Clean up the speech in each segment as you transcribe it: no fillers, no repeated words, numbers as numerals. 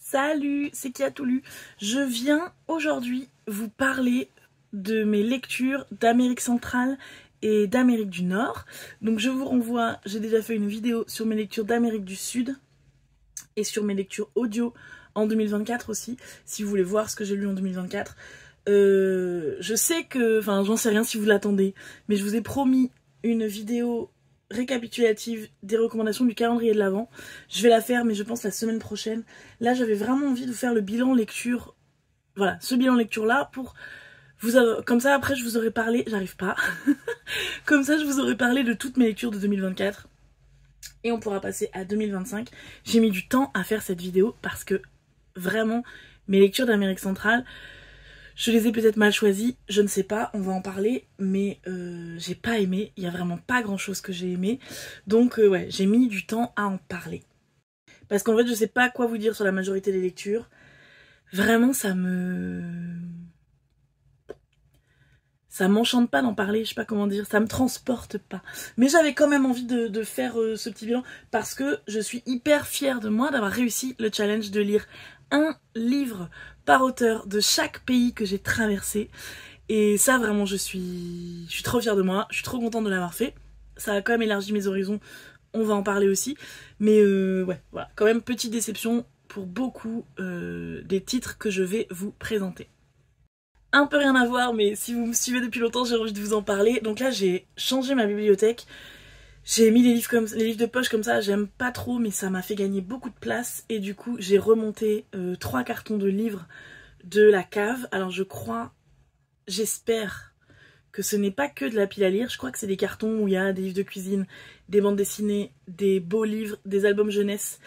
Salut, c'est Kia Toulu. Je viens aujourd'hui vous parler de mes lectures d'Amérique centrale et d'Amérique du Nord. Donc je vous renvoie, j'ai déjà fait une vidéo sur mes lectures d'Amérique du Sud et sur mes lectures audio en 2024 aussi, si vous voulez voir ce que j'ai lu en 2024. Je sais que, enfin j'en sais rien si vous l'attendez, mais je vous ai promis une vidéo récapitulative des recommandations du calendrier de l'Avent. Je vais la faire, mais je pense la semaine prochaine. Là, j'avais vraiment envie de vous faire le bilan lecture. Voilà, ce bilan lecture là pour vous comme ça après je vous aurais parlé, j'arrive pas. Comme ça je vous aurais parlé de toutes mes lectures de 2024 et on pourra passer à 2025. J'ai mis du temps à faire cette vidéo parce que vraiment mes lectures d'Amérique centrale, je les ai peut-être mal choisies, je ne sais pas, on va en parler, mais j'ai pas aimé, il y a vraiment pas grand chose que j'ai aimé, donc ouais, j'ai mis du temps à en parler. Parce qu'en fait, je sais pas quoi vous dire sur la majorité des lectures, vraiment ça m'enchante pas d'en parler, je sais pas comment dire, ça me transporte pas. Mais j'avais quand même envie de faire ce petit bilan, parce que je suis hyper fière de moi d'avoir réussi le challenge de lire un livre par auteur de chaque pays que j'ai traversé. Et ça vraiment je suis trop fière de moi, je suis trop contente de l'avoir fait. Ça a quand même élargi mes horizons, on va en parler aussi. Mais ouais, voilà, quand même petite déception pour beaucoup des titres que je vais vous présenter. Un peu rien à voir, mais si vous me suivez depuis longtemps, j'ai envie de vous en parler. Donc là j'ai changé ma bibliothèque. J'ai mis les livres de poche comme ça, j'aime pas trop, mais ça m'a fait gagner beaucoup de place. Et du coup, j'ai remonté 3 cartons de livres de la cave. Alors je crois, j'espère que ce n'est pas que de la pile à lire. Je crois que c'est des cartons où il y a des livres de cuisine, des bandes dessinées, des beaux livres, des albums jeunesse.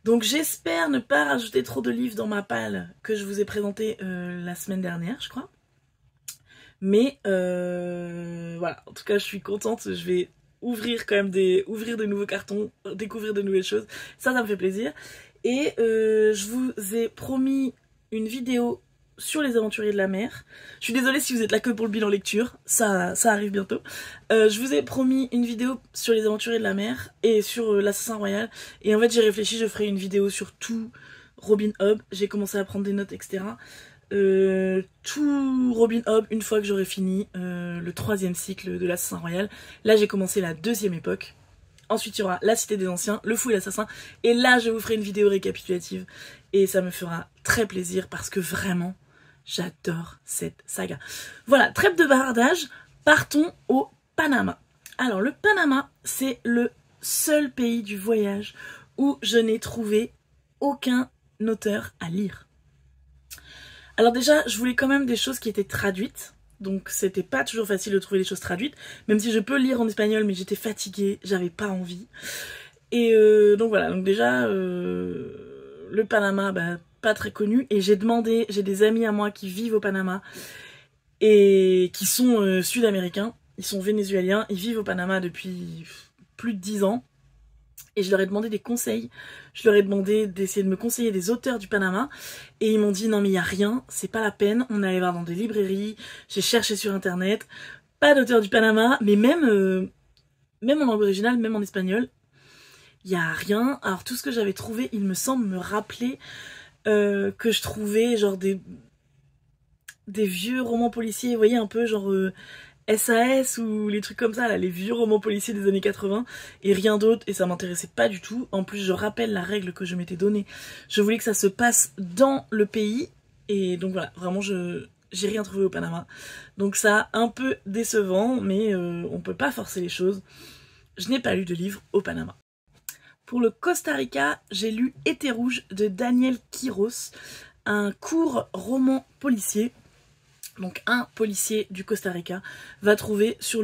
Donc j'espère ne pas rajouter trop de livres dans ma palle que je vous ai présenté la semaine dernière, je crois. Mais voilà, en tout cas je suis contente, je vais ouvrir quand même ouvrir de nouveaux cartons, découvrir de nouvelles choses, ça me fait plaisir. Et je vous ai promis une vidéo sur les aventuriers de la mer. Je suis désolée si vous êtes là que pour le bilan lecture, ça arrive bientôt. Je vous ai promis une vidéo sur les aventuriers de la mer et sur l'assassin royal. Et en fait j'ai réfléchi, je ferai une vidéo sur tout Robin Hood, j'ai commencé à prendre des notes, etc. Tout Robin Hood une fois que j'aurai fini le 3e cycle de l'assassin royal. Là j'ai commencé la 2e époque. Ensuite il y aura la cité des anciens, le fou et l'assassin. Et là je vous ferai une vidéo récapitulative. Et ça me fera très plaisir parce que vraiment j'adore cette saga. Voilà, trêve de bavardage, partons au Panama. Alors le Panama, c'est le seul pays du voyage où je n'ai trouvé aucun auteur à lire. Alors déjà, je voulais quand même des choses qui étaient traduites, donc c'était pas toujours facile de trouver des choses traduites, même si je peux lire en espagnol, mais j'étais fatiguée, j'avais pas envie. Et donc voilà, donc déjà, le Panama, bah, pas très connu, et j'ai des amis à moi qui vivent au Panama, et qui sont sud-américains, ils sont vénézuéliens, ils vivent au Panama depuis plus de 10 ans. Et je leur ai demandé des conseils, je leur ai demandé d'essayer de me conseiller des auteurs du Panama, et ils m'ont dit non mais il n'y a rien, c'est pas la peine, on allait voir dans des librairies, j'ai cherché sur internet, pas d'auteur du Panama, mais même en langue originale, même en espagnol, il n'y a rien. Alors tout ce que j'avais trouvé, il me semble me rappeler que je trouvais genre des vieux romans policiers, vous voyez un peu genre... SAS ou les trucs comme ça, là, les vieux romans policiers des années 80 et rien d'autre, et ça m'intéressait pas du tout. En plus je rappelle la règle que je m'étais donnée, je voulais que ça se passe dans le pays, et donc voilà, vraiment j'ai rien trouvé au Panama, donc ça un peu décevant, mais on peut pas forcer les choses. Je n'ai pas lu de livre au Panama. Pour le Costa Rica, j'ai lu Été rouge de Daniel Quiros, un court roman policier. Donc un policier du Costa Rica va trouver sur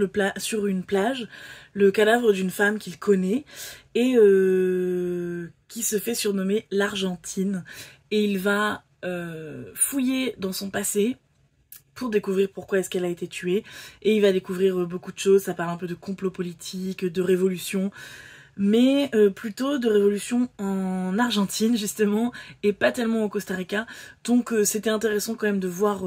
une plage le cadavre d'une femme qu'il connaît et qui se fait surnommer l'Argentine. Et il va fouiller dans son passé pour découvrir pourquoi est-ce qu'elle a été tuée. Et il va découvrir beaucoup de choses, ça parle un peu de complot politique, de révolution, mais plutôt de révolution en Argentine justement, et pas tellement au Costa Rica. Donc c'était intéressant quand même de voir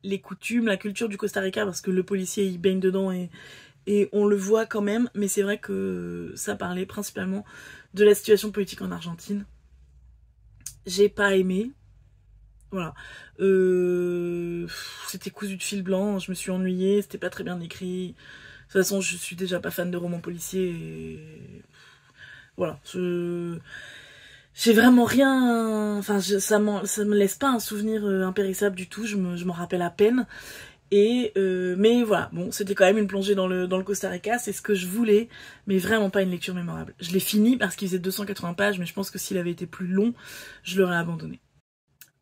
les coutumes, la culture du Costa Rica, parce que le policier il baigne dedans et on le voit quand même, mais c'est vrai que ça parlait principalement de la situation politique en Argentine. j'ai pas aimé. Voilà. C'était cousu de fil blanc, je me suis ennuyée, c'était pas très bien écrit. De toute façon, je suis déjà pas fan de romans policiers. Et... voilà. J'ai vraiment rien... Enfin, ça me laisse pas un souvenir impérissable du tout, je m'en rappelle à peine. Mais voilà, bon, c'était quand même une plongée dans le Costa Rica, c'est ce que je voulais, mais vraiment pas une lecture mémorable. Je l'ai fini parce qu'il faisait 280 pages, mais je pense que s'il avait été plus long, je l'aurais abandonné.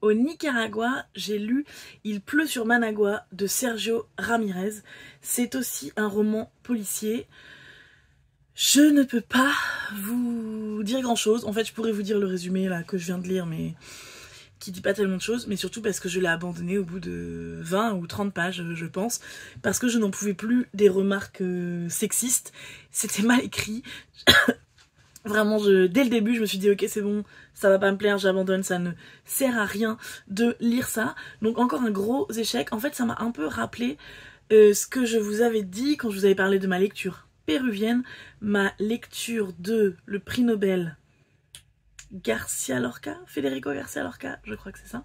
Au Nicaragua, j'ai lu Il pleut sur Managua de Sergio Ramirez. C'est aussi un roman policier. Je ne peux pas vous dire grand chose. En fait, je pourrais vous dire le résumé là que je viens de lire, mais qui dit pas tellement de choses, mais surtout parce que je l'ai abandonné au bout de 20 ou 30 pages, je pense, parce que je n'en pouvais plus des remarques sexistes. C'était mal écrit. Vraiment, dès le début, je me suis dit, ok, c'est bon, ça va pas me plaire, j'abandonne, ça ne sert à rien de lire ça. Donc encore un gros échec. En fait, ça m'a un peu rappelé ce que je vous avais dit quand je vous avais parlé de ma lecture péruvienne, ma lecture de le prix Nobel Garcia Lorca, Federico Garcia Lorca, je crois que c'est ça,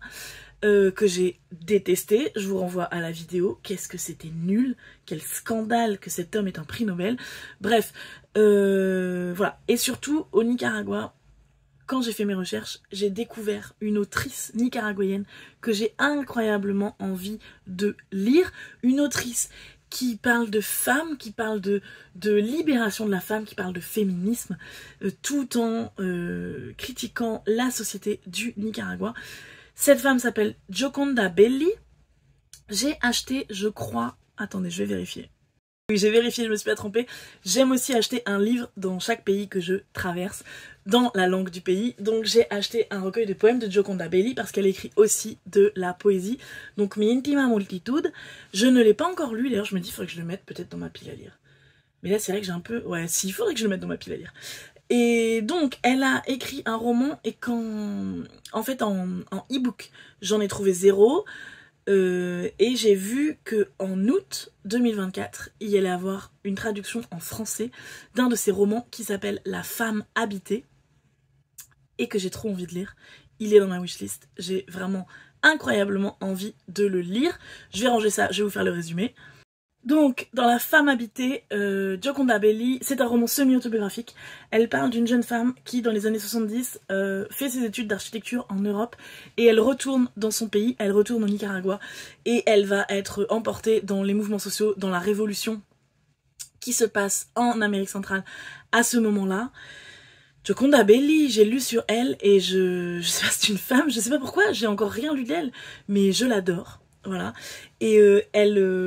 que j'ai détesté. Je vous renvoie à la vidéo. Qu'est-ce que c'était nul, quel scandale que cet homme ait un prix Nobel. Bref, voilà. Et surtout, au Nicaragua, quand j'ai fait mes recherches, j'ai découvert une autrice nicaraguayenne que j'ai incroyablement envie de lire. Une autrice qui parle de femmes, qui parle de libération de la femme, qui parle de féminisme, tout en critiquant la société du Nicaragua. Cette femme s'appelle Gioconda Belli. J'ai acheté, je crois... Attendez, je vais vérifier. Oui, j'ai vérifié, je me suis pas trompée. J'aime aussi acheter un livre dans chaque pays que je traverse, dans la langue du pays. Donc j'ai acheté un recueil de poèmes de Gioconda Belli parce qu'elle écrit aussi de la poésie. Donc Mi Intima Multitude. Je ne l'ai pas encore lu, d'ailleurs je me dis il faudrait que je le mette peut-être dans ma pile à lire. Mais là c'est vrai que j'ai un peu... ouais, si, il faudrait que je le mette dans ma pile à lire. Et donc elle a écrit un roman et en fait en e-book j'en ai trouvé 0. Et j'ai vu que en août 2024, il y allait avoir une traduction en français d'un de ses romans qui s'appelle La femme habitée et que j'ai trop envie de lire. Il est dans ma wishlist. J'ai vraiment incroyablement envie de le lire. Je vais ranger ça, je vais vous faire le résumé. Donc, dans La femme habitée, Gioconda Belli, c'est un roman semi-autobiographique. Elle parle d'une jeune femme qui, dans les années 70, fait ses études d'architecture en Europe et elle retourne dans son pays, elle retourne au Nicaragua et elle va être emportée dans les mouvements sociaux, dans la révolution qui se passe en Amérique centrale à ce moment-là. Gioconda Belli, j'ai lu sur elle et je sais pas, c'est une femme, je sais pas pourquoi, j'ai encore rien lu d'elle, mais je l'adore. Voilà. Et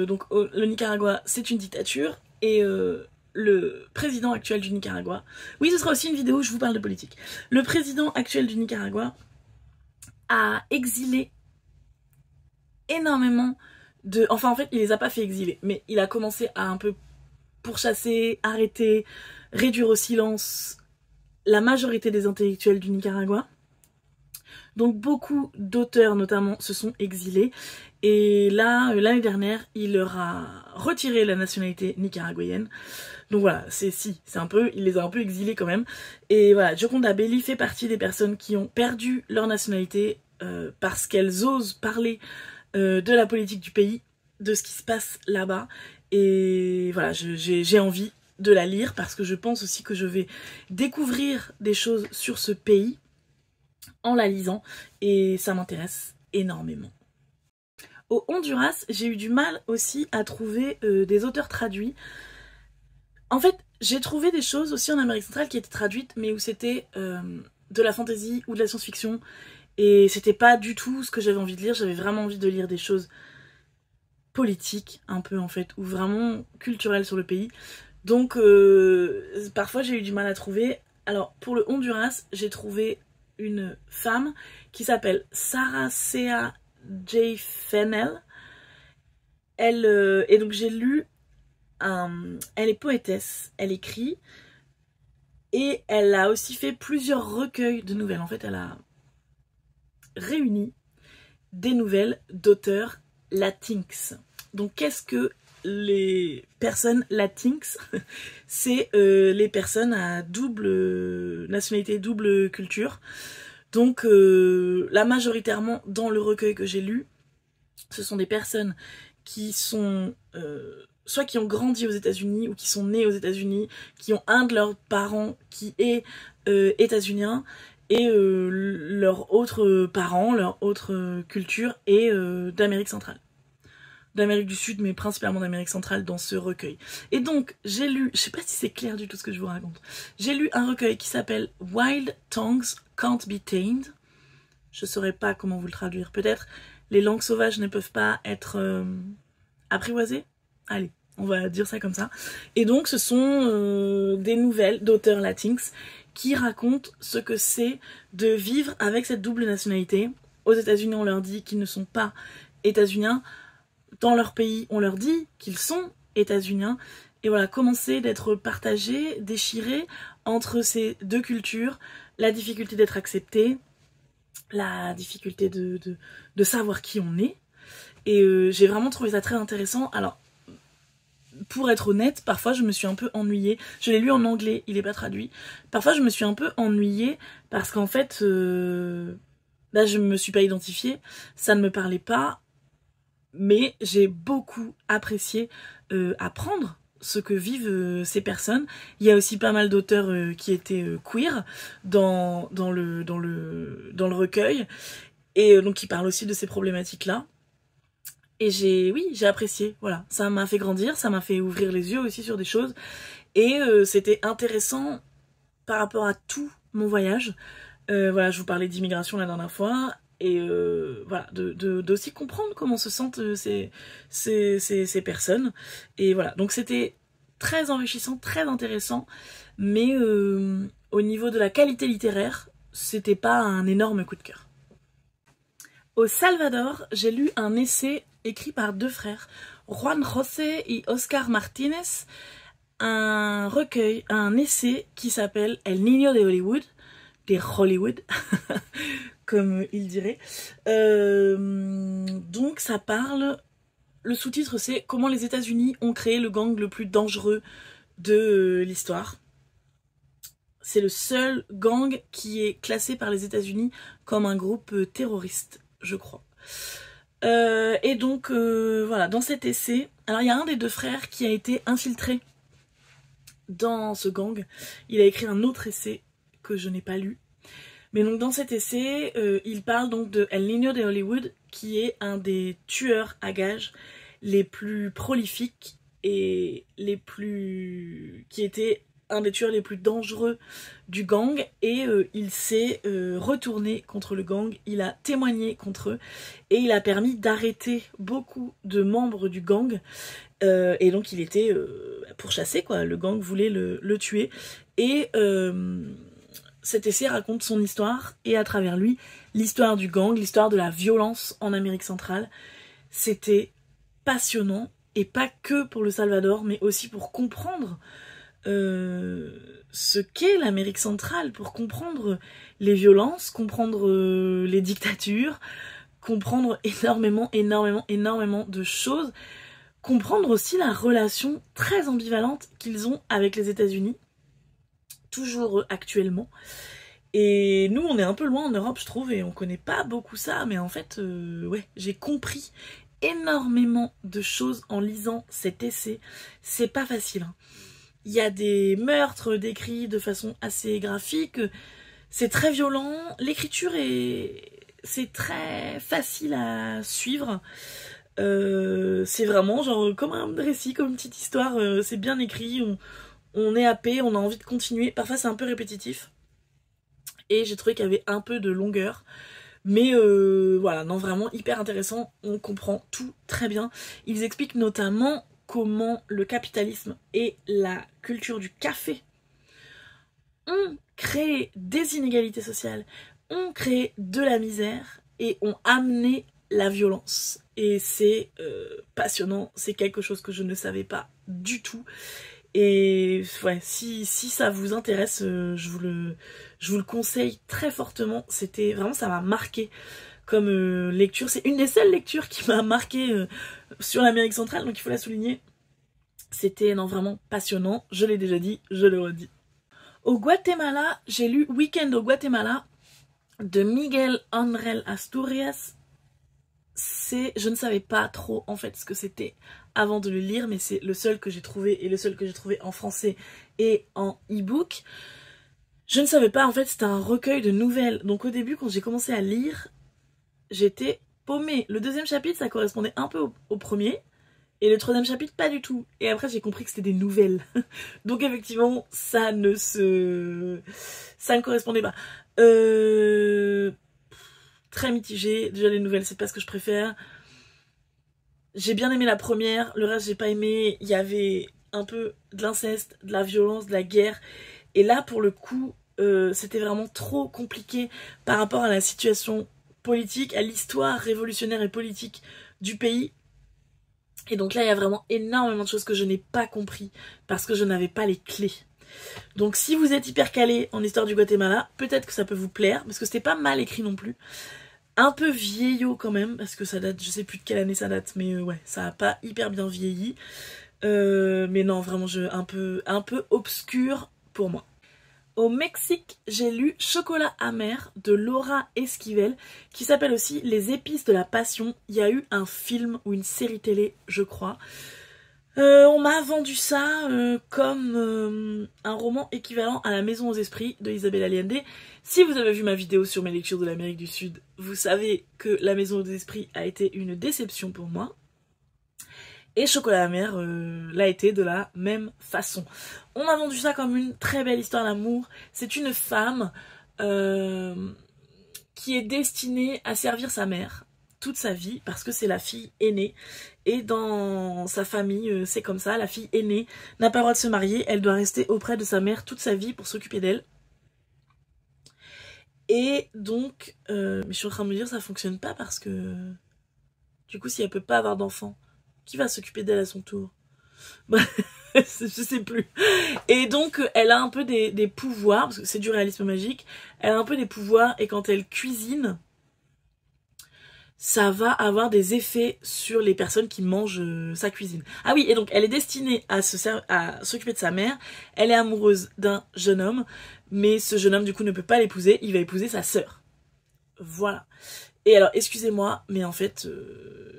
donc le Nicaragua, c'est une dictature. Et le président actuel du Nicaragua... Oui, ce sera aussi une vidéo où je vous parle de politique. Le président actuel du Nicaragua a exilé énormément de... Enfin, en fait, il les a pas fait exiler, mais il a commencé à un peu pourchasser, arrêter, réduire au silence la majorité des intellectuels du Nicaragua. Donc beaucoup d'auteurs notamment se sont exilés et là l'année dernière il leur a retiré la nationalité nicaraguayenne. Donc voilà, c'est un peu, il les a un peu exilés quand même. Et voilà, Gioconda Belli fait partie des personnes qui ont perdu leur nationalité parce qu'elles osent parler de la politique du pays, de ce qui se passe là-bas. Et voilà, j'ai envie de la lire parce que je pense aussi que je vais découvrir des choses sur ce pays en la lisant et ça m'intéresse énormément. Au Honduras, j'ai eu du mal aussi à trouver des auteurs traduits. En fait, j'ai trouvé des choses aussi en Amérique centrale qui étaient traduites mais où c'était de la fantasy ou de la science-fiction et c'était pas du tout ce que j'avais envie de lire. J'avais vraiment envie de lire des choses politiques un peu en fait ou vraiment culturelles sur le pays. Donc parfois j'ai eu du mal à trouver. Alors pour le Honduras, j'ai trouvé une femme qui s'appelle Saracea J. Fennell. Et donc j'ai lu, elle est poétesse, elle écrit, et elle a aussi fait plusieurs recueils de nouvelles. En fait, elle a réuni des nouvelles d'auteurs latinx. Donc qu'est-ce que les personnes latinx? C'est les personnes à double nationalité, double culture. Donc là, majoritairement, dans le recueil que j'ai lu, ce sont des personnes qui sont soit qui ont grandi aux États-Unis ou qui sont nées aux États-Unis, qui ont un de leurs parents qui est états-unien et leur autre parent, leur autre culture est d'Amérique centrale. D'Amérique du Sud, mais principalement d'Amérique centrale dans ce recueil. Et donc, j'ai lu, je sais pas si c'est clair du tout ce que je vous raconte, j'ai lu un recueil qui s'appelle Wild Tongues Can't Be Tamed. Je saurais pas comment vous le traduire. Peut-être les langues sauvages ne peuvent pas être apprivoisées. Allez, on va dire ça comme ça. Et donc, ce sont des nouvelles d'auteurs latinx qui racontent ce que c'est de vivre avec cette double nationalité. Aux États-Unis, on leur dit qu'ils ne sont pas états-uniens. Dans leur pays, on leur dit qu'ils sont états-uniens. Et voilà, commencer d'être partagés, déchirés entre ces deux cultures, la difficulté d'être accepté, la difficulté de savoir qui on est. Et j'ai vraiment trouvé ça très intéressant. Alors, pour être honnête, parfois je me suis un peu ennuyée. Je l'ai lu en anglais, il n'est pas traduit. Parfois je me suis un peu ennuyée parce qu'en fait, là je me suis pas identifiée, ça ne me parlait pas. Mais j'ai beaucoup apprécié apprendre ce que vivent ces personnes. Il y a aussi pas mal d'auteurs qui étaient queer dans le recueil. Et donc qui parlent aussi de ces problématiques-là. Et j'ai apprécié, voilà. Ça m'a fait grandir, ça m'a fait ouvrir les yeux aussi sur des choses. Et c'était intéressant par rapport à tout mon voyage. Voilà, je vous parlais d'immigration la dernière fois. Et voilà, d'aussi comprendre comment se sentent ces personnes. Et voilà, donc c'était très enrichissant, très intéressant. Mais au niveau de la qualité littéraire, c'était pas un énorme coup de cœur. Au Salvador, j'ai lu un essai écrit par deux frères, Juan José et Oscar Martínez, un recueil, un essai qui s'appelle El Niño de Hollywood, des Hollywood, comme il dirait. Donc ça parle, le sous-titre c'est « Comment les États-Unis ont créé le gang le plus dangereux de l'histoire ». C'est le seul gang qui est classé par les États-Unis comme un groupe terroriste, je crois. Et donc, voilà, dans cet essai, alors il y a un des deux frères qui a été infiltré dans ce gang. Il a écrit un autre essai que je n'ai pas lu. Mais donc dans cet essai, il parle donc de El Niño de Hollywood, qui est un des tueurs à gages les plus prolifiques et qui était un des tueurs les plus dangereux du gang, et il s'est retourné contre le gang, il a témoigné contre eux et il a permis d'arrêter beaucoup de membres du gang, et donc il était pourchassé quoi, le gang voulait le tuer, et cet essai raconte son histoire et à travers lui l'histoire du gang, l'histoire de la violence en Amérique centrale. C'était passionnant, et pas que pour le Salvador mais aussi pour comprendre ce qu'est l'Amérique centrale, pour comprendre les violences, comprendre les dictatures, comprendre énormément de choses, comprendre aussi la relation très ambivalente qu'ils ont avec les États-Unis, toujours actuellement. Et nous, on est un peu loin en Europe, je trouve, et on connaît pas beaucoup ça, mais en fait, ouais, j'ai compris énormément de choses en lisant cet essai. C'est pas facile, hein. Il y a des meurtres décrits de façon assez graphique, c'est très violent, l'écriture c'est très facile à suivre, c'est vraiment genre comme un récit, comme une petite histoire, c'est bien écrit, on est happé, on a envie de continuer, parfois c'est un peu répétitif, et j'ai trouvé qu'il y avait un peu de longueur, mais voilà, non, vraiment hyper intéressant, on comprend tout très bien. Ils expliquent notamment comment le capitalisme et la culture du café ont créé des inégalités sociales, ont créé de la misère et ont amené la violence. Et c'est passionnant, c'est quelque chose que je ne savais pas du tout. Et ouais, si ça vous intéresse, je vous le conseille très fortement. C'était vraiment, ça m'a marqué comme lecture. C'est une des seules lectures qui m'a marqué sur l'Amérique centrale, donc il faut la souligner. C'était vraiment passionnant, je l'ai déjà dit, je le redis. Au Guatemala, j'ai lu Week-end au Guatemala, de Miguel Ángel Asturias. Je ne savais pas trop en fait ce que c'était avant de le lire, mais c'est le seul que j'ai trouvé et le seul que j'ai trouvé en français et en e-book. Je ne savais pas en fait c'était un recueil de nouvelles. Donc au début quand j'ai commencé à lire, j'étais paumée. Le deuxième chapitre ça correspondait un peu au premier et le troisième chapitre pas du tout. Et après j'ai compris que c'était des nouvelles. Donc effectivement ça ne correspondait pas. Très mitigée. Déjà les nouvelles c'est pas ce que je préfère. J'ai bien aimé la première, le reste j'ai pas aimé. Il y avait un peu de l'inceste, de la violence, de la guerre. Et là pour le coup c'était vraiment trop compliqué par rapport à la situation politique, à l'histoire révolutionnaire et politique du pays. Et donc là il y a vraiment énormément de choses que je n'ai pas compris parce que je n'avais pas les clés. Donc si vous êtes hyper calé en histoire du Guatemala, peut-être que ça peut vous plaire parce que c'était pas mal écrit non plus. Un peu vieillot quand même, parce que ça date, je sais plus de quelle année ça date, mais ouais, ça a pas hyper bien vieilli. Mais non, vraiment, un peu obscur pour moi. Au Mexique, j'ai lu Chocolat amer de Laura Esquivel, qui s'appelle aussi Les épices de la passion. Il y a eu un film ou une série télé, je crois. On m'a vendu ça comme un roman équivalent à La Maison aux Esprits de Isabelle Allende. Si vous avez vu ma vidéo sur mes lectures de l'Amérique du Sud, vous savez que La Maison aux Esprits a été une déception pour moi. Et Chocolat amer l'a été de la même façon. On m'a vendu ça comme une très belle histoire d'amour. C'est une femme qui est destinée à servir sa mère toute sa vie parce que c'est la fille aînée et dans sa famille c'est comme ça, la fille aînée n'a pas le droit de se marier, elle doit rester auprès de sa mère toute sa vie pour s'occuper d'elle. Et donc mais je suis en train de me dire ça fonctionne pas parce que du coup si elle peut pas avoir d'enfant, qui va s'occuper d'elle à son tour? Je sais plus. Et donc elle a un peu des pouvoirs parce que c'est du réalisme magique, elle a un peu des pouvoirs et quand elle cuisine ça va avoir des effets sur les personnes qui mangent sa cuisine. Ah oui, et donc elle est destinée à s'occuper de sa mère, elle est amoureuse d'un jeune homme, mais ce jeune homme du coup ne peut pas l'épouser, il va épouser sa sœur. Voilà. Et alors, excusez-moi, mais en fait,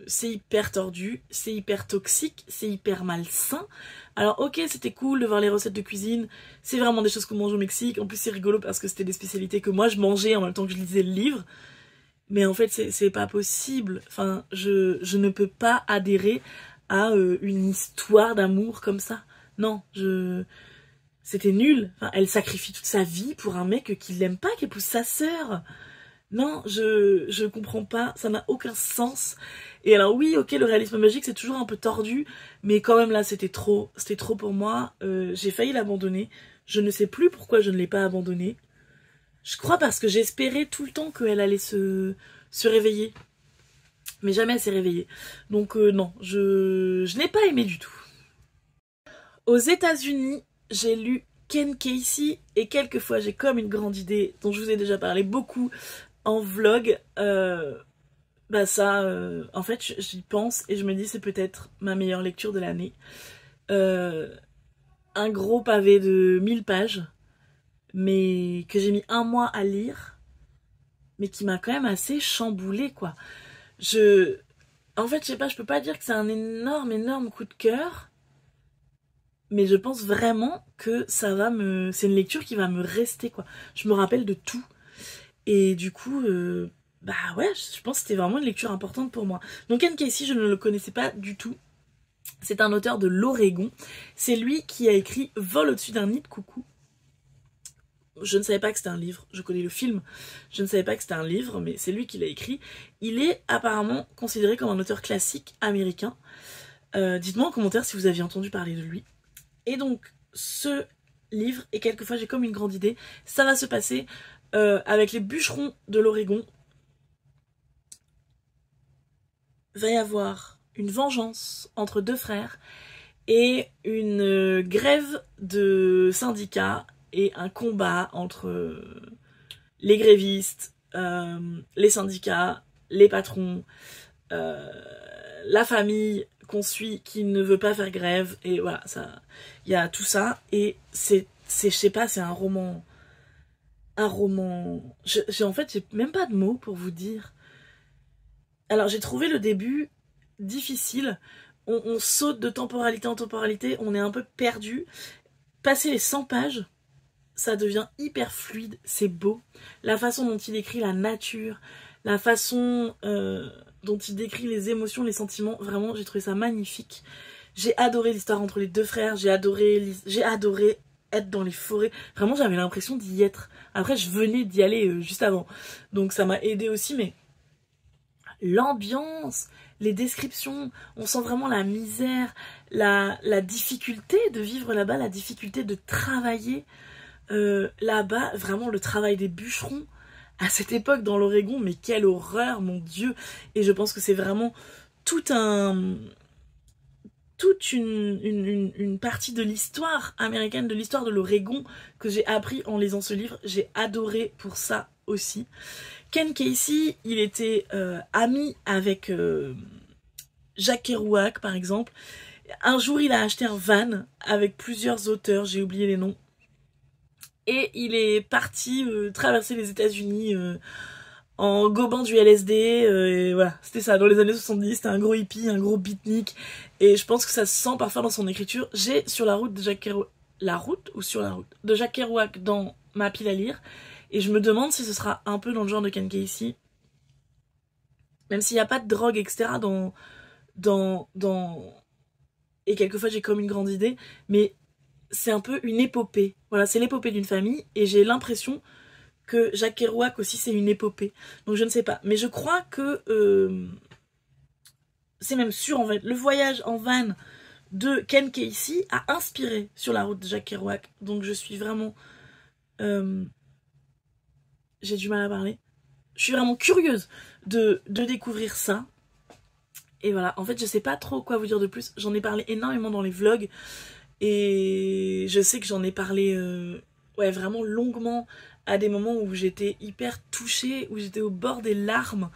c'est hyper tordu, c'est hyper toxique, c'est hyper malsain. Alors ok, c'était cool de voir les recettes de cuisine, c'est vraiment des choses qu'on mange au Mexique, en plus c'est rigolo parce que c'était des spécialités que moi je mangeais en même temps que je lisais le livre. Mais en fait, c'est pas possible. Enfin, je ne peux pas adhérer à une histoire d'amour comme ça. Non, c'était nul. Enfin, elle sacrifie toute sa vie pour un mec qui l'aime pas, qui épouse sa sœur. Non, je comprends pas. Ça n'a aucun sens. Et alors oui, ok, le réalisme magique, c'est toujours un peu tordu. Mais quand même là, c'était trop pour moi. J'ai failli l'abandonner. Je ne sais plus pourquoi je ne l'ai pas abandonné. Je crois parce que j'espérais tout le temps qu'elle allait se réveiller. Mais jamais elle s'est réveillée. Donc non, je n'ai pas aimé du tout. Aux États-Unis, j'ai lu Ken Casey et quelquefois j'ai comme une grande idée dont je vous ai déjà parlé beaucoup en vlog. Bah ça, en fait, j'y pense et je me dis c'est peut-être ma meilleure lecture de l'année. Un gros pavé de 1000 pages. Mais que j'ai mis 1 mois à lire, mais qui m'a quand même assez chamboulée, quoi. En fait, je sais pas, je peux pas dire que c'est un énorme coup de cœur, mais je pense vraiment que c'est une lecture qui va me rester, quoi. Je me rappelle de tout. Et du coup, bah ouais, je pense que c'était vraiment une lecture importante pour moi. Donc Ken Casey, je ne le connaissais pas du tout. C'est un auteur de l'Oregon. C'est lui qui a écrit Vol au-dessus d'un nid de coucou. Je ne savais pas que c'était un livre, je connais le film, je ne savais pas que c'était un livre, mais c'est lui qui l'a écrit. Il est apparemment considéré comme un auteur classique américain. Dites-moi en commentaire si vous aviez entendu parler de lui. Et donc, ce livre, et quelquefois j'ai comme une grande idée, ça va se passer avec les bûcherons de l'Oregon. Il va y avoir une vengeance entre 2 frères et une grève de syndicats et un combat entre les grévistes, les syndicats, les patrons, la famille qu'on suit qui ne veut pas faire grève, et voilà, ça, il y a tout ça, et je sais pas, c'est un roman un roman... En fait, j'ai même pas de mots pour vous dire. Alors, j'ai trouvé le début difficile. On saute de temporalité en temporalité, on est un peu perdu. Passer les 100 pages, ça devient hyper fluide, c'est beau. La façon dont il écrit la nature, la façon dont il décrit les émotions, les sentiments, vraiment, j'ai trouvé ça magnifique. J'ai adoré l'histoire entre les deux frères, j'ai adoré être dans les forêts. Vraiment, j'avais l'impression d'y être. Après, je venais d'y aller juste avant. Donc ça m'a aidé aussi, mais l'ambiance, les descriptions, on sent vraiment la misère, la difficulté de vivre là-bas, la difficulté de travailler là-bas, vraiment le travail des bûcherons à cette époque dans l'Oregon, mais quelle horreur, mon Dieu. Et je pense que c'est vraiment toute une partie de l'histoire américaine, de l'histoire de l'Oregon que j'ai appris en lisant ce livre. J'ai adoré pour ça aussi. Ken Casey, il était ami avec Jack Kerouac, par exemple. Un jour, il a acheté un van avec plusieurs auteurs, j'ai oublié les noms. Et il est parti traverser les États-Unis en gobant du LSD. Et voilà, c'était ça, dans les années 70, c'était un gros hippie, un gros beatnik. Et je pense que ça se sent parfois dans son écriture. J'ai Sur la route de Jack Kerouac... La route ou Sur la route de Jack Kerouac dans ma pile à lire. Et je me demande si ce sera un peu dans le genre de Ken Casey. Même s'il n'y a pas de drogue, etc. Et quelquefois j'ai comme une grande idée. Mais c'est un peu une épopée. Voilà, c'est l'épopée d'une famille. Et j'ai l'impression que Jack Kerouac aussi c'est une épopée. Donc je ne sais pas. Mais je crois que... c'est même sûr en fait. Le voyage en van de Ken Casey a inspiré Sur la route de Jack Kerouac. Donc je suis vraiment... j'ai du mal à parler. Je suis vraiment curieuse de découvrir ça. Et voilà, en fait je sais pas trop quoi vous dire de plus. J'en ai parlé énormément dans les vlogs. Et je sais que j'en ai parlé ouais, vraiment longuement à des moments où j'étais hyper touchée, où j'étais au bord des larmes.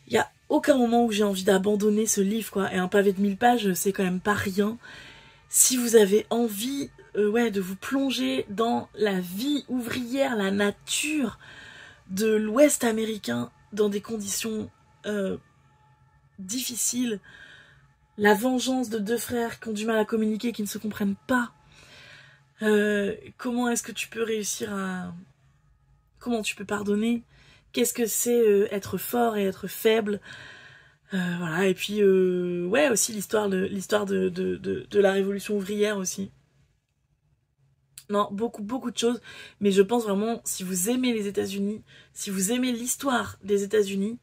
Il n'y a aucun moment où j'ai envie d'abandonner ce livre, quoi. Et un pavé de 1000 pages, c'est quand même pas rien. Si vous avez envie ouais, de vous plonger dans la vie ouvrière, la nature de l'Ouest américain, dans des conditions difficiles, la vengeance de deux frères qui ont du mal à communiquer, qui ne se comprennent pas. Comment est-ce que tu peux réussir à... Comment tu peux pardonner? Qu'est-ce que c'est être fort et être faible? Voilà, et puis ouais, aussi l'histoire de la révolution ouvrière aussi. Non, beaucoup de choses, mais je pense vraiment, si vous aimez les États-Unis, si vous aimez l'histoire des États-Unis,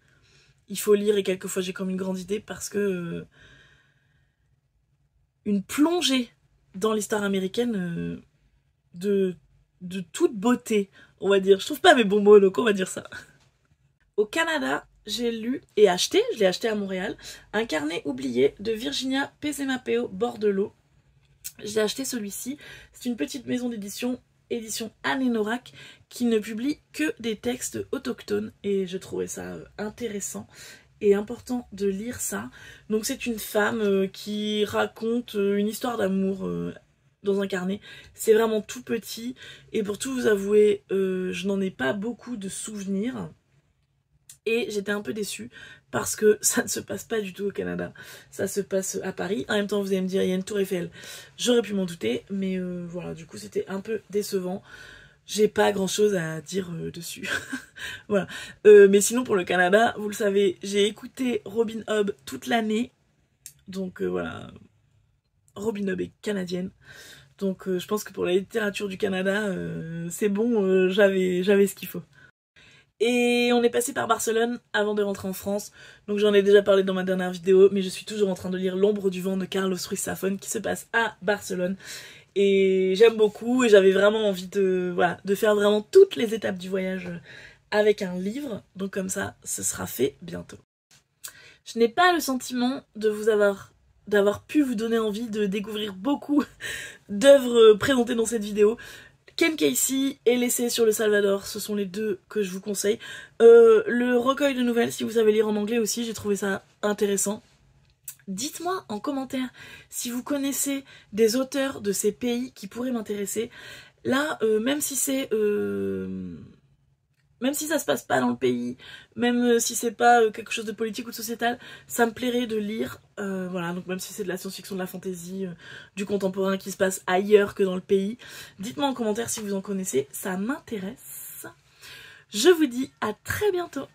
il faut lire. Et quelquefois j'ai comme une grande idée parce que une plongée dans l'histoire américaine de toute beauté, on va dire. Je trouve pas mes bons mots, donc on va dire ça. Au Canada, j'ai lu et acheté, je l'ai acheté à Montréal, Un carnet oublié de Virginia Pesemapeo Bordelot. J'ai acheté celui-ci. C'est une petite maison d'édition, édition Anne-Norac, qui ne publie que des textes autochtones. Et je trouvais ça intéressant et important de lire ça. Donc c'est une femme qui raconte une histoire d'amour dans un carnet. C'est vraiment tout petit. Et pour tout vous avouer, je n'en ai pas beaucoup de souvenirs. Et j'étais un peu déçue parce que ça ne se passe pas du tout au Canada. Ça se passe à Paris. En même temps, vous allez me dire, il y a une tour Eiffel. J'aurais pu m'en douter, mais voilà, du coup, c'était un peu décevant. J'ai pas grand chose à dire dessus. Voilà. Mais sinon, pour le Canada, vous le savez, j'ai écouté Robin Hobb toute l'année. Donc voilà, Robin Hobb est canadienne. Donc je pense que pour la littérature du Canada, c'est bon, j'avais ce qu'il faut. Et on est passé par Barcelone avant de rentrer en France. Donc j'en ai déjà parlé dans ma dernière vidéo, mais je suis toujours en train de lire L'ombre du vent de Carlos Ruiz Zafón qui se passe à Barcelone. Et j'aime beaucoup et j'avais vraiment envie de, voilà, de faire vraiment toutes les étapes du voyage avec un livre. Donc comme ça, ce sera fait bientôt. Je n'ai pas le sentiment d'avoir pu vous donner envie de découvrir beaucoup d'œuvres présentées dans cette vidéo. Ken Casey et L'essai sur le Salvador, ce sont les deux que je vous conseille. Le recueil de nouvelles, si vous savez lire en anglais aussi, j'ai trouvé ça intéressant. Dites-moi en commentaire si vous connaissez des auteurs de ces pays qui pourraient m'intéresser. Là, même si ça se passe pas dans le pays, même si c'est pas quelque chose de politique ou de sociétal, ça me plairait de lire, voilà, donc même si c'est de la science-fiction, de la fantasy, du contemporain qui se passe ailleurs que dans le pays, dites-moi en commentaire si vous en connaissez, ça m'intéresse. Je vous dis à très bientôt.